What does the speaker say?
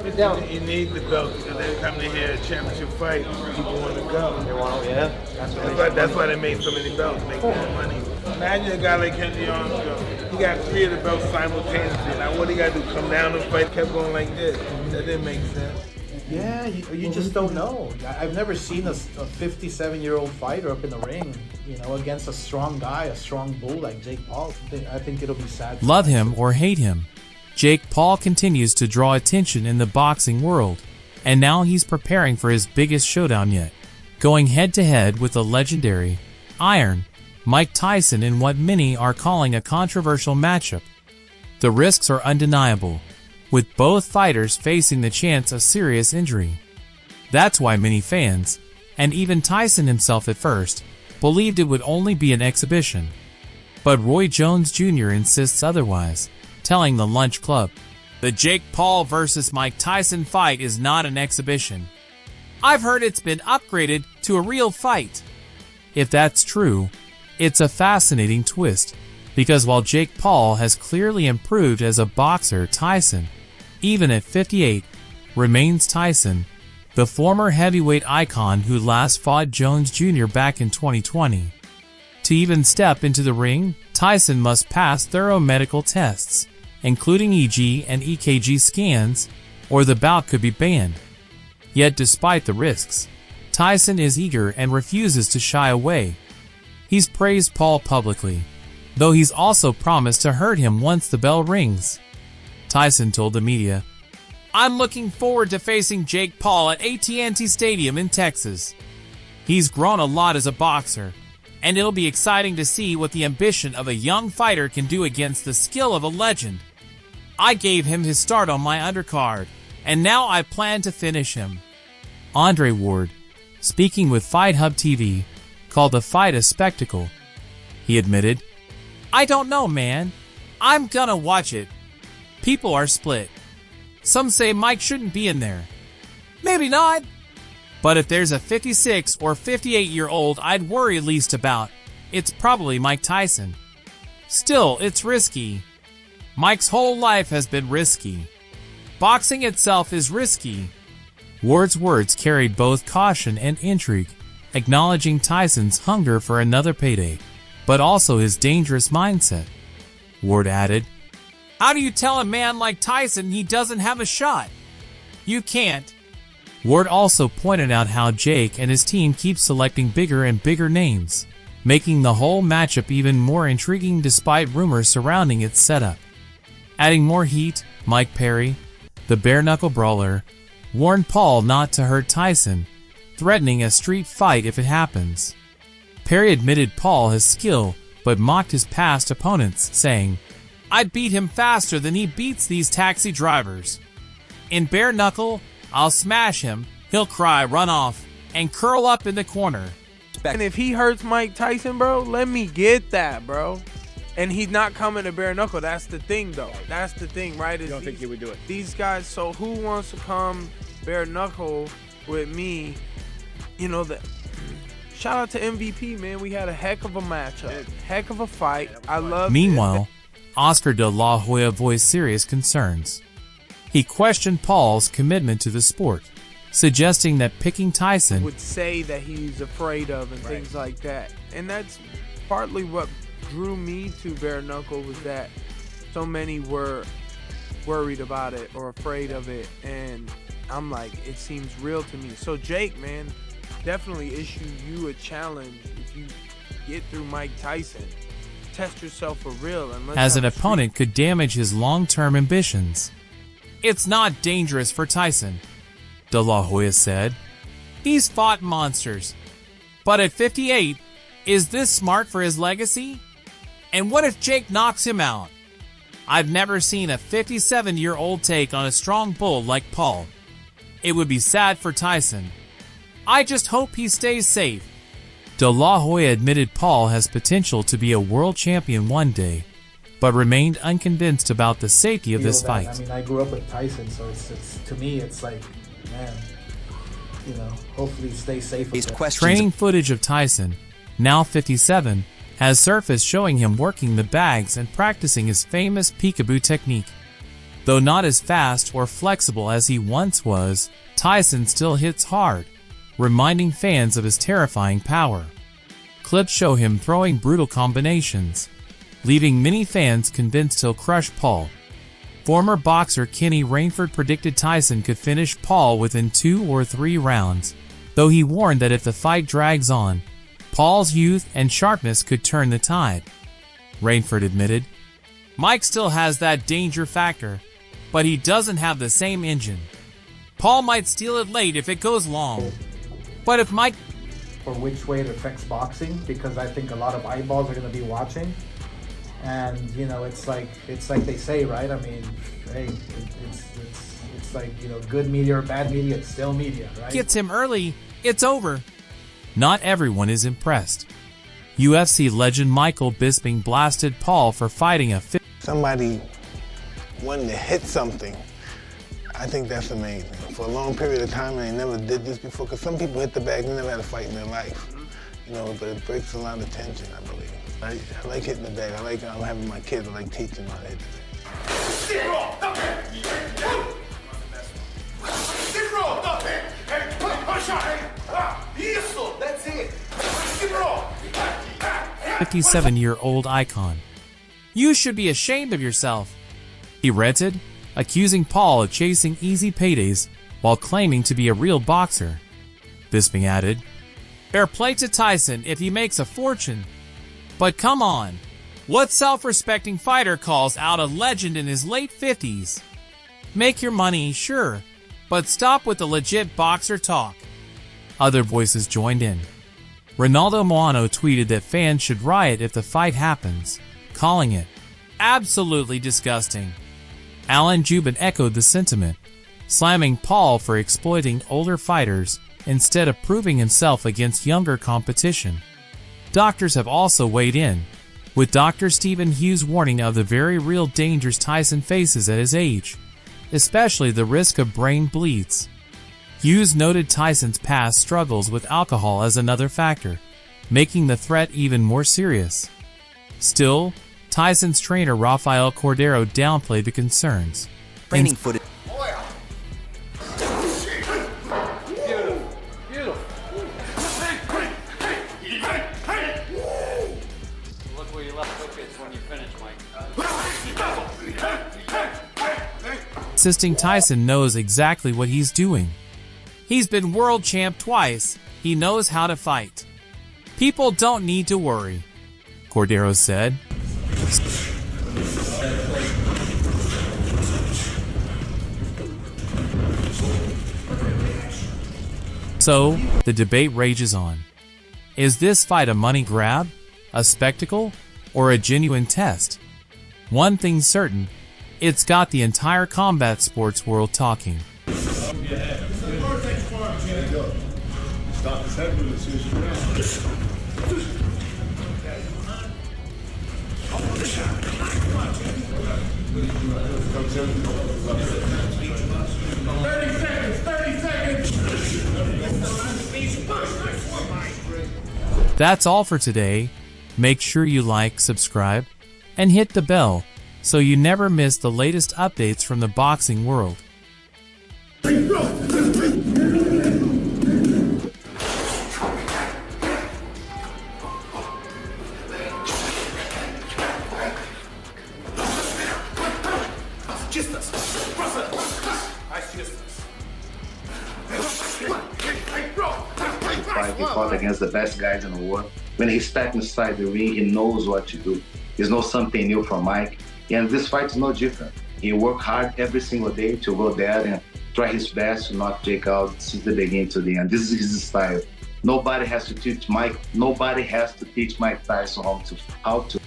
You need the belt because every time they hear a championship fight, people want to go. They want to, yeah. That's why they made so many belts, make more money. Imagine a guy like Henry Armstrong. He got 3 of the belts simultaneously. Now what he got to do? Come down and fight? Kept going like this. That didn't make sense. Yeah, you just don't know. I've never seen a 57-year-old fighter up in the ring, against a strong guy, a strong bull like Jake Paul. I think it'll be sad. Love him or hate him, Jake Paul continues to draw attention in the boxing world, and now he's preparing for his biggest showdown yet, going head-to-head with the legendary Iron Mike Tyson in what many are calling a controversial matchup. The risks are undeniable, with both fighters facing the chance of serious injury. That's why many fans, and even Tyson himself at first, believed it would only be an exhibition. But Roy Jones Jr. insists otherwise, telling the Lunch Club, "The Jake Paul vs. Mike Tyson fight is not an exhibition. I've heard it's been upgraded to a real fight." If that's true, it's a fascinating twist, because while Jake Paul has clearly improved as a boxer, Tyson, even at 58, remains Tyson, the former heavyweight icon who last fought Jones Jr. back in 2020. To even step into the ring, Tyson must pass thorough medical tests, including EG and EKG scans, or the bout could be banned. Yet despite the risks, Tyson is eager and refuses to shy away. He's praised Paul publicly, though he's also promised to hurt him once the bell rings. Tyson told the media, "I'm looking forward to facing Jake Paul at AT&T Stadium in Texas. He's grown a lot as a boxer, and it'll be exciting to see what the ambition of a young fighter can do against the skill of a legend. I gave him his start on my undercard, and now I plan to finish him." Andre Ward, speaking with Fight Hub TV, called the fight a spectacle. He admitted, "I don't know, man. I'm gonna watch it. People are split. Some say Mike shouldn't be in there. Maybe not. But if there's a 56 or 58-year-old I'd worry least about, it's probably Mike Tyson. Still, it's risky. Mike's whole life has been risky. Boxing itself is risky." Ward's words carried both caution and intrigue, acknowledging Tyson's hunger for another payday, but also his dangerous mindset. Ward added, "How do you tell a man like Tyson he doesn't have a shot? You can't." Ward also pointed out how Jake and his team keep selecting bigger and bigger names, making the whole matchup even more intriguing despite rumors surrounding its setup. Adding more heat, Mike Perry, the bare-knuckle brawler, warned Paul not to hurt Tyson, threatening a street fight if it happens. Perry admitted Paul has skill, but mocked his past opponents, saying, "I'd beat him faster than he beats these taxi drivers. In bare knuckle, I'll smash him, he'll cry, run off, and curl up in the corner." And if he hurts Mike Tyson, bro, let me get that, bro. And he's not coming to bare knuckle. That's the thing, though. That's the thing, right? You don't think he would do it? These guys, so who wants to come bare knuckle with me? Shout out to MVP, man. We had a heck of a matchup. Heck of a fight. I love Meanwhile, Oscar de la Hoya voiced serious concerns. He questioned Paul's commitment to the sport, suggesting that picking Tyson would say that he's afraid of and things like that. And that's partly what drew me to bare knuckle, was that so many were worried about it or afraid of it, and I'm like, it seems real to me. So Jake, man, definitely issue you a challenge if you get through Mike Tyson. Test yourself for real. And as an opponent could damage his long-term ambitions. "It's not dangerous for Tyson," De La Hoya said. "He's fought monsters. But at 58, is this smart for his legacy? And what if Jake knocks him out? I've never seen a 57-year-old take on a strong bull like Paul. It would be sad for Tyson. I just hope he stays safe." De La Hoya admitted Paul has potential to be a world champion one day, but remained unconvinced about the safety of this fight. I mean, I grew up with Tyson, so it's to me, it's like, man, hopefully he stays safe. Training footage of Tyson, now 57, has surfaced showing him working the bags and practicing his famous peekaboo technique. Though not as fast or flexible as he once was, Tyson still hits hard, reminding fans of his terrifying power. Clips show him throwing brutal combinations, leaving many fans convinced he'll crush Paul. Former boxer Kenny Rainford predicted Tyson could finish Paul within 2 or 3 rounds, though he warned that if the fight drags on, Paul's youth and sharpness could turn the tide. Rainford admitted, "Mike still has that danger factor, but he doesn't have the same engine. Paul might steal it late if it goes long. But if Mike..." For which way it affects boxing, because I think a lot of eyeballs are going to be watching. And, you know, it's like they say, right? I mean, hey, it's like, you know, good media or bad media, it's still media, right? Gets him early, it's over. Not everyone is impressed. UFC legend Michael Bisping blasted Paul for fighting a Somebody wanting to hit something, I think that's amazing. For a long period of time, and they never did this before, because some people hit the bag, they never had a fight in their life. You know, but it breaks a lot of tension, I believe. I like hitting the bag. I like having my kids. I like teaching them how to hit the bag. That's it. 57-year-old icon. "You should be ashamed of yourself," he ranted, accusing Paul of chasing easy paydays while claiming to be a real boxer. Bisping added, "Fair play to Tyson if he makes a fortune. But come on, what self-respecting fighter calls out a legend in his late 50s? Make your money, sure, but stop with the legit boxer talk." Other voices joined in. Ronaldo Moano tweeted that fans should riot if the fight happens, calling it absolutely disgusting. Alan Jubin echoed the sentiment, slamming Paul for exploiting older fighters instead of proving himself against younger competition. Doctors have also weighed in, with Dr. Stephen Hughes warning of the very real dangers Tyson faces at his age, especially the risk of brain bleeds. Hughes noted Tyson's past struggles with alcohol as another factor, making the threat even more serious. Still, Tyson's trainer Rafael Cordero downplayed the concerns. Training footage. Look where you left wickets when you finish, Mike. Insisting Tyson knows exactly what he's doing. "He's been world champ twice. He knows how to fight. People don't need to worry," Cordero said. So, the debate rages on. Is this fight a money grab, a spectacle, or a genuine test? One thing's certain, it's got the entire combat sports world talking. That's all for today. Make sure you like, subscribe, and hit the bell so you never miss the latest updates from the boxing world. He fought against the best guys in the world. When he steps inside the ring, he knows what to do. There's no something new from Mike. And this fight is no different. He worked hard every single day to go there and try his best to knock Jake out since the beginning to the end. This is his style. Nobody has to teach Mike. Nobody has to teach Mike Tyson how to